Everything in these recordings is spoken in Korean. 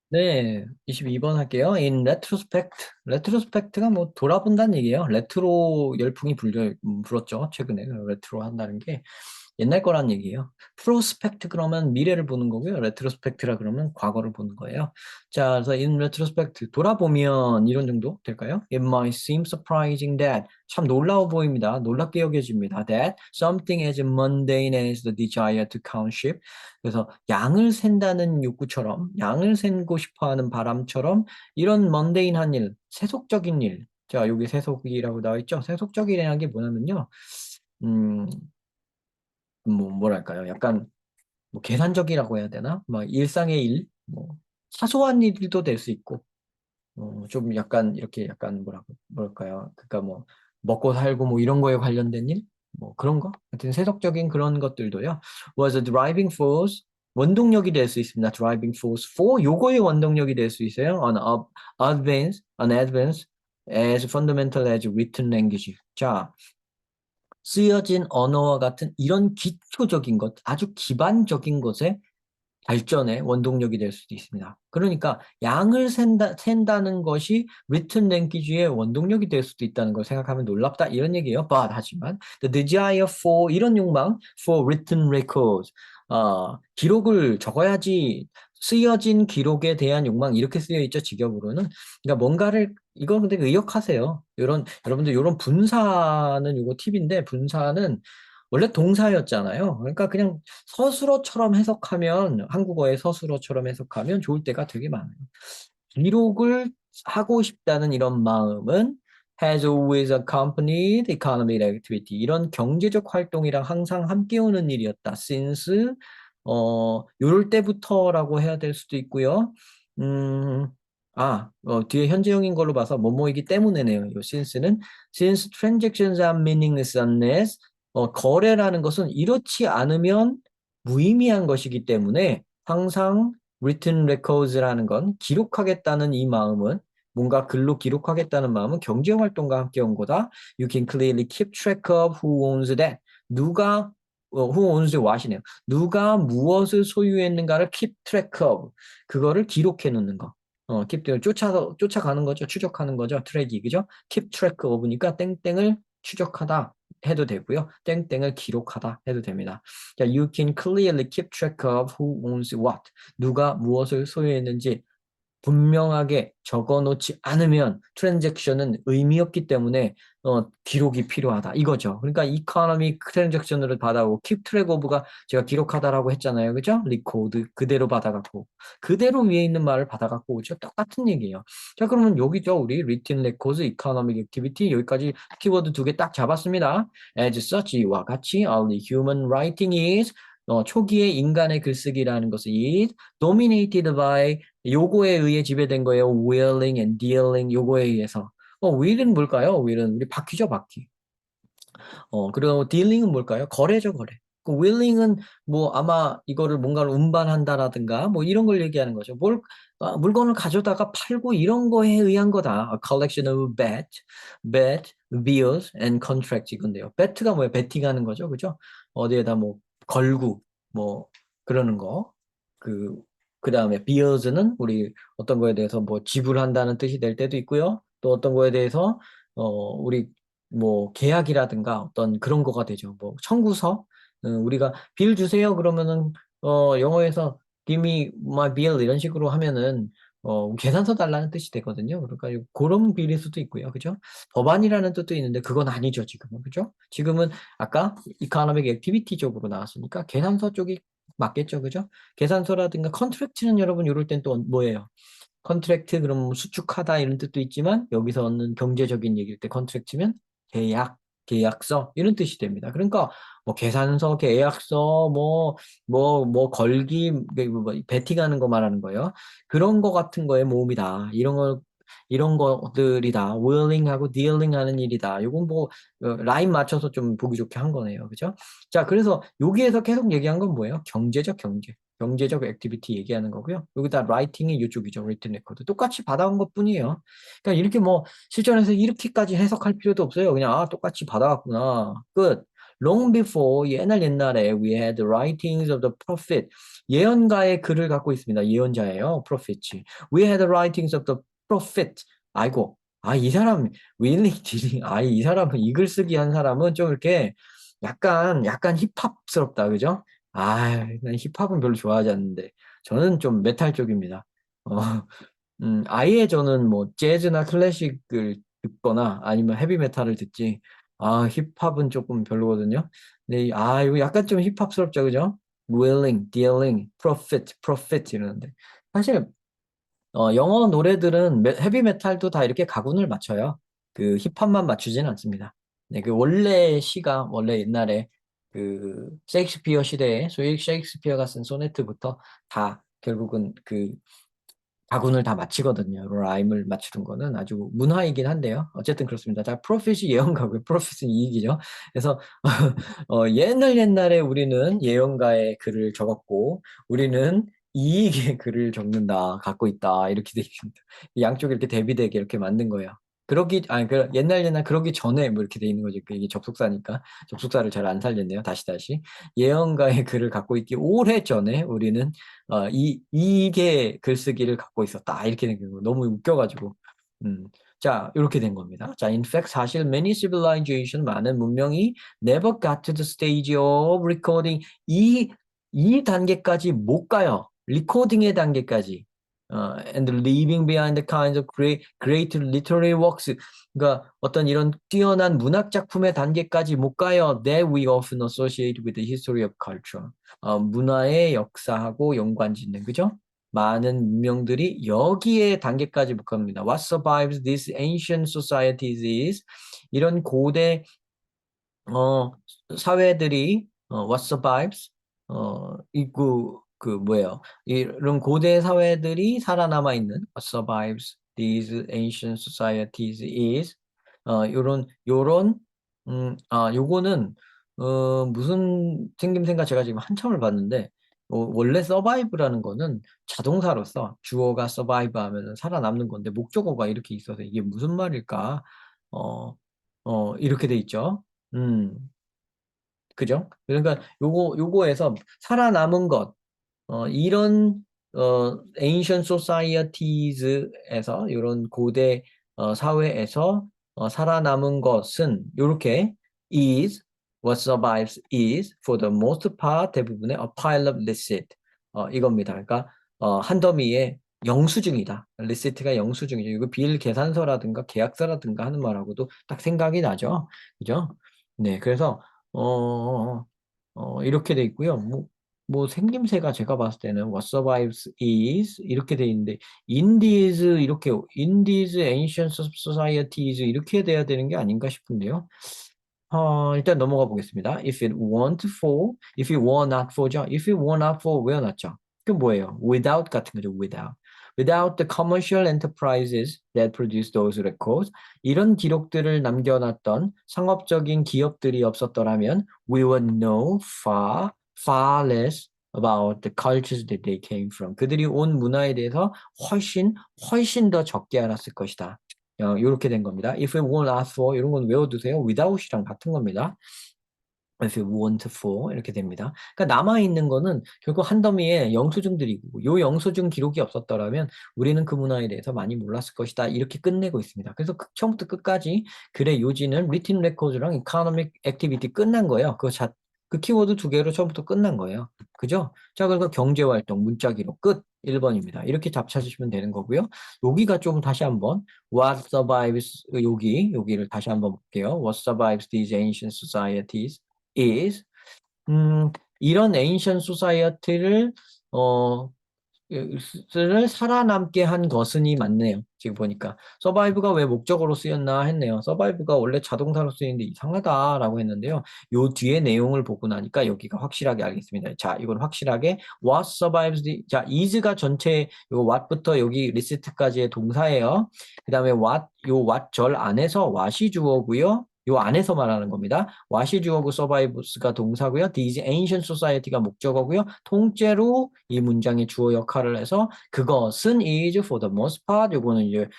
네, 22번 할게요. In retrospect. retrospect가 뭐 돌아본다는 얘기예요. 레트로 열풍이 불었죠. 최근에 레트로 한다는 게 옛날 거란 얘기예요. 프로스펙트 그러면 미래를 보는 거고요. 레트로스펙트라 그러면 과거를 보는 거예요. 자, 그래서 in retrospect 돌아보면 이런 정도 될까요? It might seem surprising that 참 놀라워 보입니다. 놀랍게 여겨집니다. That something as mundane as the desire to count sheep. 그래서 양을 샌다는 욕구처럼 양을 세고 싶어하는 바람처럼 이런 먼데인한 일, 세속적인 일. 자, 여기 세속이라고 나와 있죠. 세속적이라는 게 뭐냐면요. 음, 뭐랄까요? 약간 뭐 계산적이라고 해야 되나? 뭐 일상의 일, 뭐 사소한 일도 될 수 있고, 좀 약간 이렇게 약간 뭐랄까요? 그러니까 뭐 먹고 살고 뭐 이런 거에 관련된 일, 뭐 그런 거, 하여튼 세속적인 그런 것들도요. Was a driving force, 원동력이 될 수 있습니다. driving force for 요거의 원동력이 될 수 있어요. an advance as fundamental as written language. 자, 쓰여진 언어와 같은 이런 기초적인 것, 아주 기반적인 것에 발전의 원동력이 될 수도 있습니다. 그러니까 양을 센다는 것이 written language의 원동력이 될 수도 있다는 걸 생각하면 놀랍다 이런 얘기예요. But 하지만 the desire for 이런 욕망 for written records 기록을 적어야지 쓰여진 기록에 대한 욕망 이렇게 쓰여 있죠. 직역으로는 그러니까 뭔가를 이거 근데 의역하세요. 이런 여러분들 이런 분사는 이거 팁인데 분사는 원래 동사였잖아요. 그러니까 그냥 서술어처럼 해석하면 한국어의 서술어처럼 해석하면 좋을 때가 되게 많아요. 기록을 하고 싶다는 이런 마음은 has always accompanied economic activity. 이런 경제적 활동이랑 항상 함께 오는 일이었다. since 요럴 때부터라고 해야 될 수도 있고요. 음, 뒤에 현재형인 걸로 봐서 뭐뭐이기 때문에네요. 이 since는 since transactions are meaningless unless 거래라는 것은 이렇지 않으면 무의미한 것이기 때문에 항상 written records라는 건 기록하겠다는 이 마음은 뭔가 글로 기록하겠다는 마음은 경제 활동과 함께 온 거다. You can clearly keep track of who owns that. 누가 who owns what이네요. 누가 무엇을 소유했는가를 keep track of. 그거를 기록해 놓는 거. keep 쫓아가는 거죠. 추적하는 거죠. 트랙이 그죠? keep track of니까 땡땡을 추적하다 해도 되고요. 땡땡을 기록하다 해도 됩니다. 자, you can clearly keep track of who owns what. 누가 무엇을 소유했는지 분명하게 적어 놓지 않으면 트랜잭션은 의미 없기 때문에 기록이 필요하다 이거죠. 그러니까 이코노미 트랜잭션으로 받아오고 킵 트랙 오브가 제가 기록하다라고 했잖아요. 그죠? 리코드 그대로 받아갖고 그대로 위에 있는 말을 받아갖고 오죠. 똑같은 얘기예요. 자, 그러면 여기죠. 우리 written records, economic activity 여기까지 키워드 두 개 딱 잡았습니다. As such 이와 같이 only human writing is 초기의 인간의 글쓰기라는 것은 is dominated by 요거에 의해 지배된 거예요. willing and dealing 요거에 의해서. will은 뭘까요? will은 우리 바퀴죠, 바퀴. 그리고 dealing은 뭘까요? 거래죠, 거래. 그 willing은 뭐 아마 이거를 뭔가를 운반한다라든가 뭐 이런 걸 얘기하는 거죠. 물건을 가져다가 팔고 이런 거에 의한 거다. A collection of bet, bills and contracts 이건데요. bet가 뭐예요? 베팅하는 거죠, 그죠? 어디에다 뭐 걸고 뭐 그러는 거. 그 그다음에 bills는 우리 어떤 거에 대해서 뭐 지불한다는 뜻이 될 때도 있고요. 또 어떤 거에 대해서 우리 뭐 계약이라든가 어떤 그런 거가 되죠. 뭐 청구서 우리가 빌 주세요 그러면은 영어에서 give me my bill 이런 식으로 하면은 계산서 달라는 뜻이 되거든요. 그러니까 그런 빌일 수도 있고요. 그죠? 법안이라는 뜻도 있는데 그건 아니죠, 지금은. 그죠? 지금은 아까 economic activity 쪽으로 나왔으니까 계산서 쪽이 맞겠죠. 그죠? 계산서라든가 컨트랙트는 여러분 이럴 땐 또 뭐예요? 컨트랙트 그럼 수축하다 이런 뜻도 있지만 여기서 얻는 경제적인 얘기일 때 컨트랙트면 계약, 계약서 이런 뜻이 됩니다. 그러니까 뭐 계산서, 계약서, 뭐 걸기, 베팅하는 거 말하는 거예요. 그런 거 같은 거에 모음이다. 이런 것들이다. willing하고 dealing하는 일이다. 이건 뭐 라인 맞춰서 좀 보기 좋게 한 거네요. 그죠? 자, 그래서 여기에서 계속 얘기한 건 뭐예요? 경제적 경제. 경제적 액티비티 얘기하는 거고요. 여기다 라이팅이 이쪽이죠. written record. 똑같이 받아온 것뿐이에요. 그러니까 이렇게 뭐 실전에서 이렇게까지 해석할 필요도 없어요. 그냥 똑같이 받아왔구나. 끝. long before 옛날 옛날에 we had the writings of the prophet 예언가의 글을 갖고 있습니다. 예언자예요. prophet. We had the writings of the prophet. 아이고, 이 사람 really did. 이 사람은 이 글쓰기 한 사람은 좀 이렇게 약간 힙합스럽다, 그죠? 난 힙합은 별로 좋아하지 않는데 저는 좀 메탈 쪽입니다. 어, 아예 저는 뭐 재즈나 클래식을 듣거나 아니면 헤비메탈을 듣지. 힙합은 조금 별로거든요. 네, 이거 약간 좀 힙합스럽죠, 그죠? willing, dealing, profit 이러는데 사실 영어 노래들은 헤비메탈도 다 이렇게 가군을 맞춰요. 그 힙합만 맞추진 않습니다. 네, 그 원래 시가 원래 옛날에 그 셰익스피어 시대에 소위 셰익스피어가 쓴 소네트부터 다 결국은 그 가군을 다 맞히거든요. 라임을 맞추는 거는 아주 문화이긴 한데요. 어쨌든 그렇습니다. 자, 프로핏이 예언가고요. 프로핏은 이익이죠. 그래서 옛날에 우리는 예언가의 글을 적었고 우리는 이익의 글을 적는다, 갖고 있다 이렇게 돼 있습니다. 양쪽이 이렇게 대비되게 이렇게 만든 거예요. 옛날 그러기 전에 뭐 이렇게 돼 있는 거죠. 이게 접속사니까 접속사를 잘 안 살렸네요. 다시 예언가의 글을 갖고 있기 오래 전에 우리는 이게 글쓰기를 갖고 있었다. 이렇게 된 거. 너무 웃겨가지고. 자, 이렇게 된 겁니다. 자, in fact, 사실 many civilization, 많은 문명이 never got to the stage of recording. 이 단계까지 못 가요. 리코딩의 단계까지. And leaving behind the kinds of great literary works. 그러니까 어떤 이런 뛰어난 문학 작품의 단계까지 못 가요. That we often associate with the history of culture. 문화의 역사하고 연관짓는, 그죠? 많은 문명들이 여기에 단계까지 못 갑니다. What survives these ancient societies is 이런 고대 어, 사회들이 what survives 뭐예요? 이런 고대 사회들이 살아남아 있는 what survives these ancient societies is 요런 요거는 무슨 생김새인가 제가 지금 한참을 봤는데 원래 survive라는 거는 자동사로서 주어가 survive 하면 살아남는 건데 목적어가 이렇게 있어서 이게 무슨 말일까? 어, 이렇게 돼 있죠. 음, 그죠? 그러니까 요거에서 살아남은 것, 이런 ancient societies에서 이런 고대 사회에서 살아남은 것은 요렇게 is what survives is for the most part 대부분의 a pile of licit 이겁니다. 그러니까 한 더미의 영수증이다. licit가 영수증이죠. 이거 비일 계산서라든가 계약서라든가 하는 말하고도 딱 생각이 나죠. 그죠? 네, 그래서 이렇게 돼 있고요. 뭐 생김새가 제가 봤을 때는 what survives is 이렇게 돼 있는데 in these ancient societies 이렇게 돼야 되는 게 아닌가 싶은데요. 일단 넘어가 보겠습니다. if it were not for죠. if it were not for 외워놨죠. 그 뭐예요? without 같은 거죠. without the commercial enterprises that produce those records 이런 기록들을 남겨놨던 상업적인 기업들이 없었더라면 we would know far less about the cultures that they came from. 그들이 온 문화에 대해서 훨씬 더 적게 알았을 것이다. 이렇게 된 겁니다. If it were not for 이런 건 외워두세요. without이랑 같은 겁니다. if it weren't for 이렇게 됩니다. 그러니까 남아있는 거는 결국 한 더미의 영수증들이고 요 영수증 기록이 없었더라면 우리는 그 문화에 대해서 많이 몰랐을 것이다. 이렇게 끝내고 있습니다. 그래서 처음부터 끝까지 글의 요지는 written record랑 economic activity 끝난 거예요. 그 키워드 두 개로 처음부터 끝난 거예요. 그죠? 자, 그리고 경제활동, 문자 기록 끝 1번입니다. 이렇게 잡차주시면 되는 거고요. 여기가 좀 다시 한번 what survives 여기를 다시 한번 볼게요. What survives these ancient societies is 이런 ancient society를 어, 를 살아남게 한 것은이 맞네요. 지금 보니까 서바이브가 왜 목적어로 쓰였나 했네요. 서바이브가 원래 자동사로 쓰이는데 이상하다라고 했는데요. 요 뒤에 내용을 보고 나니까 여기가 확실하게 알겠습니다. 자, 이건 확실하게 what survives 자, is가 전체 요 what부터 여기 리스트까지의 동사예요. 그다음에 what 절 안에서 what이 주어고요. 요 안에서 말하는 겁니다. what이 주어고 survives가 동사고요. these ancient society가 목적어고요. 통째로 이 문장의 주어 역할을 해서 그것은 is for the most part 요거는 이제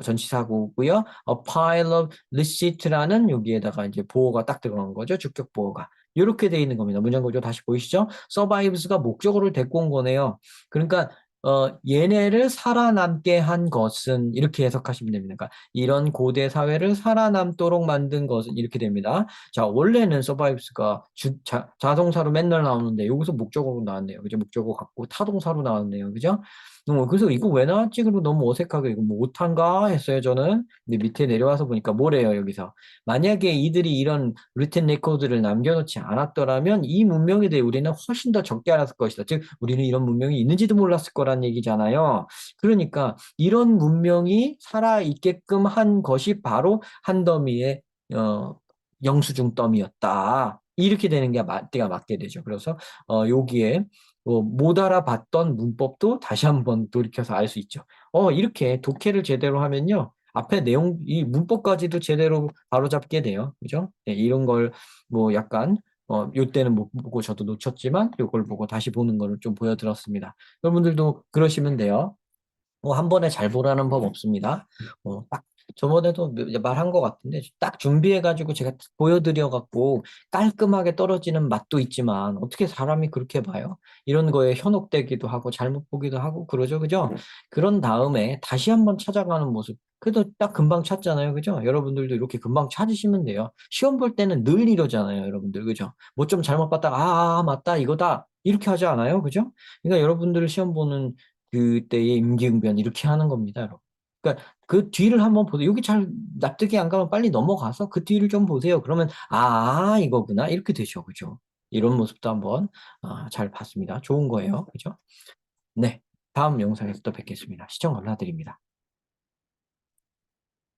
전치사고고요. A pile of receipt라는 여기에다가 이제 보어가 딱 들어간 거죠. 주격 보어가. 이렇게 돼 있는 겁니다. 문장 구조 다시 보이시죠? survives가 목적어를 데리고 온 거네요. 그러니까 얘네를 살아남게 한 것은 이렇게 해석하시면 됩니다. 그러니까 이런 고대 사회를 살아남도록 만든 것은 이렇게 됩니다. 자, 원래는 survives가 자동사로 맨날 나오는데 여기서 목적어로 나왔네요. 그죠? 목적어 갖고 타동사로 나왔네요. 그죠? 그래서 이거 왜 나왔지? 그리고 너무 어색하게 이거 뭐 오탄가 했어요, 저는. 근데 밑에 내려와서 보니까 뭐래요, 여기서. 만약에 이들이 이런 리튼 레코드를 남겨놓지 않았더라면 이 문명에 대해 우리는 훨씬 더 적게 알았을 것이다. 즉, 우리는 이런 문명이 있는지도 몰랐을 거란 얘기잖아요. 그러니까 이런 문명이 살아있게끔 한 것이 바로 한 더미의 어, 영수증 더미였다. 이렇게 되는 게 때가 맞게 되죠. 그래서 여기에 못 알아봤던 문법도 다시 한번 돌이켜서 알 수 있죠. 이렇게 독해를 제대로 하면요. 앞에 내용, 이 문법까지도 제대로 바로잡게 돼요. 그죠? 네, 이런 걸 뭐 약간, 요때는 못 보고 저도 놓쳤지만, 요걸 보고 다시 보는 거를 좀 보여드렸습니다. 여러분들도 그러시면 돼요. 한 번에 잘 보라는 법 없습니다. 딱 저번에도 말한 것 같은데 딱 준비해가지고 제가 보여드려갖고 깔끔하게 떨어지는 맛도 있지만 어떻게 사람이 그렇게 봐요? 이런 거에 현혹되기도 하고 잘못 보기도 하고 그러죠, 그죠? 그런 다음에 다시 한번 찾아가는 모습. 그래도 딱 금방 찾잖아요, 그죠? 여러분들도 이렇게 금방 찾으시면 돼요. 시험 볼 때는 늘 이러잖아요, 여러분들, 그죠? 뭐 좀 잘못 봤다가 맞다, 이거다 이렇게 하지 않아요, 그죠? 그러니까 여러분들 시험 보는 그때의 임기응변 이렇게 하는 겁니다, 여러분. 그러니까 그 뒤를 한번 보세요. 여기 잘 납득이 안 가면 빨리 넘어가서 그 뒤를 좀 보세요. 그러면 이거구나 이렇게 되죠, 그죠? 이런 모습도 한번 잘 봤습니다. 좋은 거예요, 그죠? 네, 다음 영상에서 또 뵙겠습니다. 시청 감사드립니다.